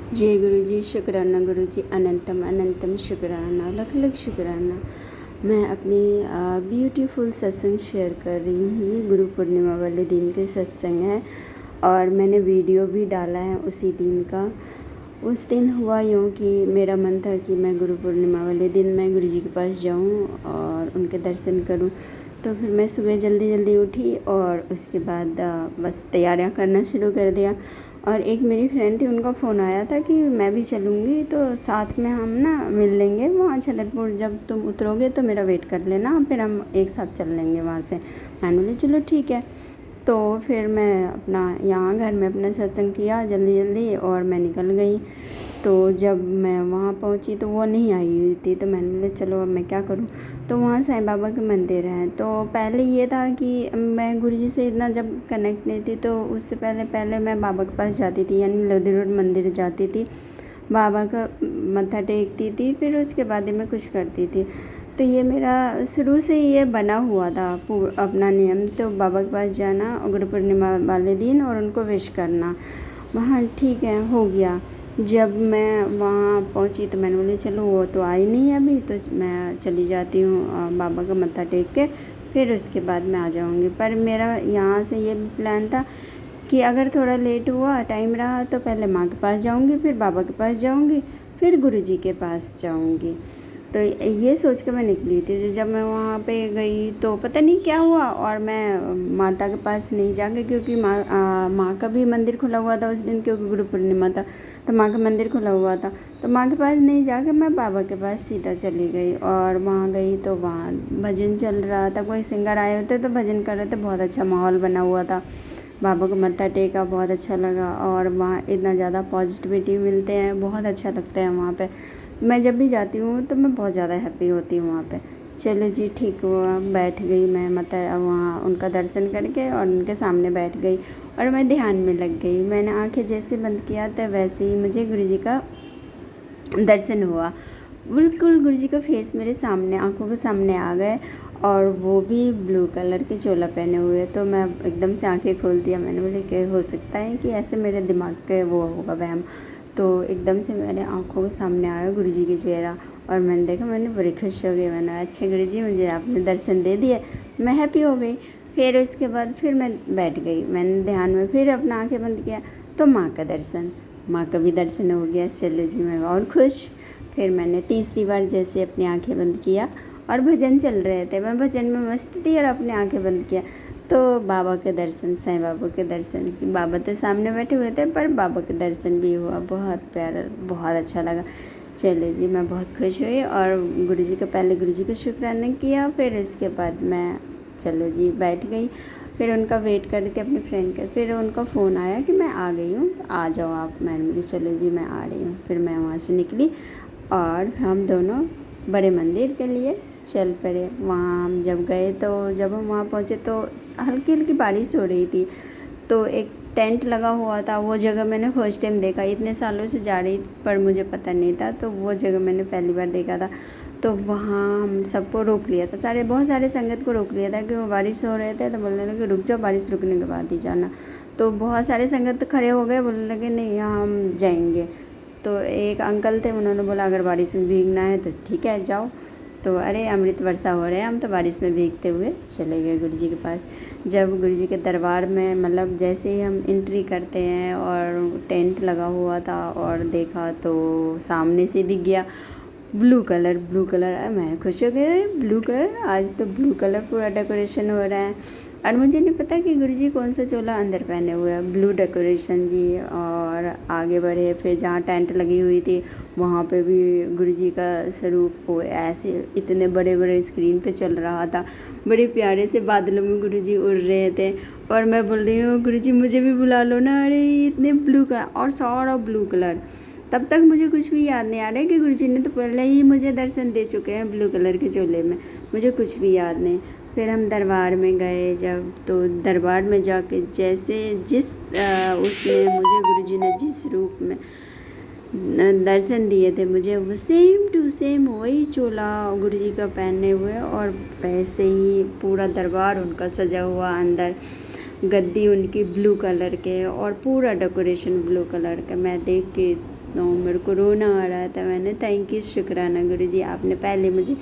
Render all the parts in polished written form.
जय गुरु जी, शुक्राना गुरु जी, अनंतम अनंतम शुक्राना, लख लख शुक्राना। मैं अपनी ब्यूटीफुल सत्संग शेयर कर रही हूँ। ये गुरु पूर्णिमा वाले दिन के सत्संग है और मैंने वीडियो भी डाला है उसी दिन का। उस दिन हुआ यूँ कि मेरा मन था कि मैं गुरु पूर्णिमा वाले दिन मैं गुरु जी के पास जाऊँ और उनके दर्शन करूँ। तो फिर मैं सुबह जल्दी जल्दी उठी और उसके बाद बस तैयारियां करना शुरू कर दिया। और एक मेरी फ्रेंड थी, उनका फ़ोन आया था कि मैं भी चलूँगी तो साथ में हम ना मिल लेंगे वहाँ छतरपुर। जब तुम उतरोगे तो मेरा वेट कर लेना, फिर हम एक साथ चल लेंगे वहाँ से। मैंने बोली चलो ठीक है। तो फिर मैं अपना यहाँ घर में अपना सत्संग किया जल्दी जल्दी और मैं निकल गई। तो जब मैं वहाँ पहुँची तो वो नहीं आई हुई थी, तो मैंने बोला चलो अब मैं क्या करूँ। तो वहाँ साईं बाबा के मंदिर हैं। तो पहले ये था कि मैं गुरुजी से इतना जब कनेक्ट नहीं थी, तो उससे पहले मैं बाबा के पास जाती थी, यानी लोधी रोड मंदिर जाती थी, बाबा का मत्था टेकती थी, फिर उसके बाद ही मैं कुछ करती थी। तो ये मेरा शुरू से ये बना हुआ था अपना नियम। तो बाबा के पास जाना गुरु पूर्णिमा वाले दिन और उनको विश करना। वहाँ ठीक है, हो गया। जब मैं वहाँ पहुँची तो मैंने बोली चलो वो तो आई नहीं है अभी, तो मैं चली जाती हूँ बाबा का मत्था टेक के, फिर उसके बाद मैं आ जाऊँगी। पर मेरा यहाँ से ये प्लान था कि अगर थोड़ा लेट हुआ, टाइम रहा, तो पहले माँ के पास जाऊँगी, फिर बाबा के पास जाऊँगी, फिर गुरुजी के पास जाऊँगी। तो ये सोच के मैं निकली थी। जब मैं वहाँ पे गई तो पता नहीं क्या हुआ और मैं माता के पास नहीं जाके, क्योंकि माँ का भी मंदिर खुला हुआ था उस दिन, क्योंकि गुरु पूर्णिमा था तो माँ का मंदिर खुला हुआ था। तो माँ के पास नहीं जाके मैं बाबा के पास सीधा चली गई। और वहाँ गई तो वहाँ भजन चल रहा था, कोई सिंगर आए होते तो भजन कर रहे थे, बहुत अच्छा माहौल बना हुआ था। बाबा को मत्था टेका, बहुत अच्छा लगा। और वहाँ इतना ज़्यादा पॉजिटिविटी मिलते हैं, बहुत अच्छा लगता है वहाँ पे। मैं जब भी जाती हूँ तो मैं बहुत ज़्यादा हैप्पी होती हूँ वहाँ पे। चलो जी ठीक हुआ, बैठ गई मैं वहाँ उनका दर्शन करके और उनके सामने बैठ गई और मैं ध्यान में लग गई। मैंने आंखें जैसे बंद किया तो वैसे ही मुझे गुरुजी का दर्शन हुआ। बिल्कुल गुरुजी का फेस मेरे सामने, आंखों के सामने आ गए और वो भी ब्लू कलर के चोला पहने हुए। तो मैं एकदम से आंखें खोल दिया। मैंने बोले कि हो सकता है कि ऐसे मेरे दिमाग के वो होगा वहम। तो एकदम से मेरे आंखों के सामने आया गुरुजी का चेहरा और मैंने देखा, मैंने बड़ी खुश हो गई। मैंने अच्छा गुरुजी मुझे आपने दर्शन दे दिए, मैं हैप्पी हो गई। फिर उसके बाद फिर मैं बैठ गई, मैंने ध्यान में फिर अपना आंखें बंद किया तो माँ का दर्शन, माँ का भी दर्शन हो गया। चलो जी मैं और खुश। फिर मैंने तीसरी बार जैसे अपनी आंखें बंद किया और भजन चल रहे थे, मैं भजन में मस्त थी और अपनी आंखें बंद किया तो बाबा के दर्शन, साईं बाबा के दर्शन, बाबा तो सामने बैठे हुए थे पर बाबा के दर्शन भी हुआ। बहुत प्यारा, बहुत अच्छा लगा। चलो जी मैं बहुत खुश हुई और गुरुजी का पहले गुरुजी को शुक्राना किया, फिर इसके बाद मैं चलो जी बैठ गई। फिर उनका वेट कर रही थी अपनी फ्रेंड का, फिर उनका फ़ोन आया कि मैं आ गई हूँ, आ जाओ आप। मैंने बोली चलो जी मैं आ रही हूँ। फिर मैं वहाँ से निकली और हम दोनों बड़े मंदिर के लिए चल पड़े। वहाँ हम जब गए तो जब हम वहाँ पहुँचे तो हल्की हल्की बारिश हो रही थी। तो एक टेंट लगा हुआ था, वो जगह मैंने फर्स्ट टाइम देखा। इतने सालों से जा रही पर मुझे पता नहीं था, तो वो जगह मैंने पहली बार देखा था। तो वहाँ हम सबको रोक लिया था, बहुत सारे संगत को रोक लिया था कि वो बारिश हो रहे थे। तो बोलने लगे रुक जाओ, बारिश रुकने के बाद ही जाना। तो बहुत सारे संगत खड़े हो गए, बोलने लगे नहीं यहाँ हम जाएंगे। तो एक अंकल थे, उन्होंने बोला अगर बारिश में भीगना है तो ठीक है जाओ। तो अरे अमृत वर्षा हो रहे हैं, हम तो बारिश में भीगते हुए चले गए गुरुजी के पास। जब गुरुजी के दरबार में मतलब जैसे ही हम एंट्री करते हैं और टेंट लगा हुआ था और देखा तो सामने से दिख गया ब्लू कलर। ब्लू कलर मैं खुश हो गई, ब्लू कलर, आज तो ब्लू कलर पूरा डेकोरेशन हो रहा है। और मुझे नहीं पता कि गुरुजी कौन सा चोला अंदर पहने हुए हैं, ब्लू डेकोरेशन जी। और आगे बढ़े, फिर जहाँ टेंट लगी हुई थी वहाँ पे भी गुरुजी का स्वरूप वो ऐसे इतने बड़े बड़े स्क्रीन पे चल रहा था। बड़े प्यारे से बादलों में गुरुजी उड़ रहे थे और मैं बोल रही हूँ गुरुजी मुझे भी बुला लो ना। अरे इतने ब्लू कलर और सारा ब्लू कलर। तब तक मुझे कुछ भी याद नहीं आ रहा है कि गुरुजी ने तो पहले ही मुझे दर्शन दे चुके हैं ब्लू कलर के चोले में, मुझे कुछ भी याद नहीं। फिर हम दरबार में गए जब, तो दरबार में जाके जैसे उसमें मुझे गुरुजी ने जिस रूप में दर्शन दिए थे, मुझे वो सेम टू सेम वही चोला गुरुजी का पहने हुए और वैसे ही पूरा दरबार उनका सजा हुआ, अंदर गद्दी उनकी ब्लू कलर के और पूरा डेकोरेशन ब्लू कलर का। मैं देख के तो मेरे को रोना आ रहा था। मैंने थैंक यू, शुक्राना गुरुजी, आपने पहले मुझे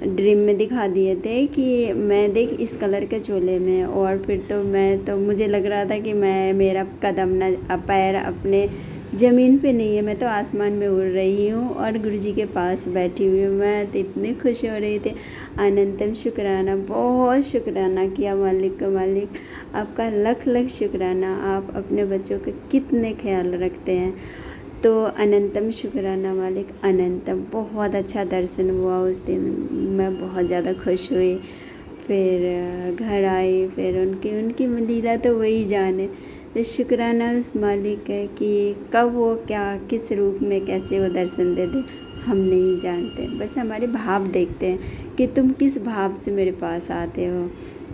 ड्रीम में दिखा दिए थे कि मैं देख इस कलर के चोले में, और फिर तो मुझे लग रहा था कि मेरा कदम ना पैर अपने ज़मीन पे नहीं है, मैं तो आसमान में उड़ रही हूँ और गुरुजी के पास बैठी हुई हूँ। मैं तो इतनी खुश हो रही थी। अनंतम शुक्राना, बहुत शुक्राना किया मालिक का। मालिक आपका लख लख शुक्राना, आप अपने बच्चों का कितने ख्याल रखते हैं। तो अनंतम शुक्राना मालिक, अनंतम। बहुत अच्छा दर्शन हुआ उस दिन, मैं बहुत ज़्यादा खुश हुई। फिर घर आई, फिर उनकी लीला तो वही जाने। तो शुक्राना उस मालिक है कि कब वो क्या किस रूप में कैसे वो दर्शन दे दे हम नहीं जानते, बस हमारे भाव देखते हैं कि तुम किस भाव से मेरे पास आते हो।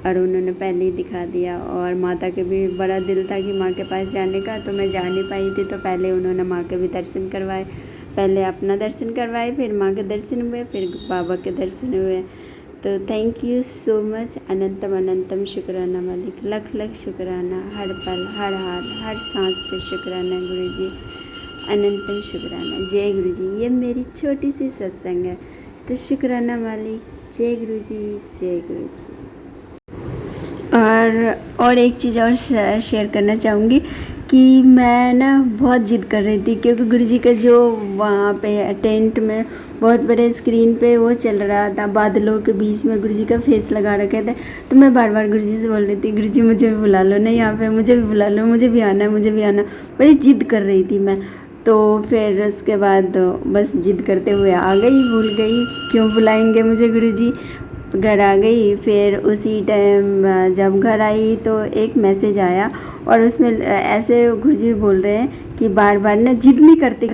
और उन्होंने पहले ही दिखा दिया। और माता के भी बड़ा दिल था कि माँ के पास जाने का, तो मैं जा नहीं पाई थी, तो पहले उन्होंने माँ के भी दर्शन करवाए। पहले अपना दर्शन करवाए, फिर माँ के दर्शन हुए, फिर बाबा के दर्शन हुए। तो थैंक यू सो मच। अनंतम अनंतम शुक्राना मालिक, लख लख शुक्राना, हर पल हर हाल हर सांस पे शुक्राना गुरुजी, अनंतम शुक्राना। जय गुरुजी। ये मेरी छोटी सी सत्संग है, तो शुक्राना मालिक। जय गुरुजी, जय गुरुजी। और एक चीज़ और शेयर करना चाहूँगी कि मैं ना बहुत ज़िद कर रही थी, क्योंकि गुरुजी का जो वहाँ पे टेंट में बहुत बड़े स्क्रीन पे वो चल रहा था, बादलों के बीच में गुरुजी का फेस लगा रखे थे। तो मैं बार बार गुरुजी से बोल रही थी, गुरुजी मुझे भी बुला लो ना यहाँ पे, मुझे भी बुला लो, मुझे भी आना है, मुझे भी आना। बड़ी ज़िद कर रही थी मैं। तो फिर उसके बाद बस ज़िद करते हुए आ गई, भूल गई क्यों बुलाएंगे मुझे गुरुजी। घर आ गई। फिर उसी टाइम जब घर आई तो एक मैसेज आया, और उसमें ऐसे गुरुजी बोल रहे हैं कि बार बार ना जिद नहीं करते।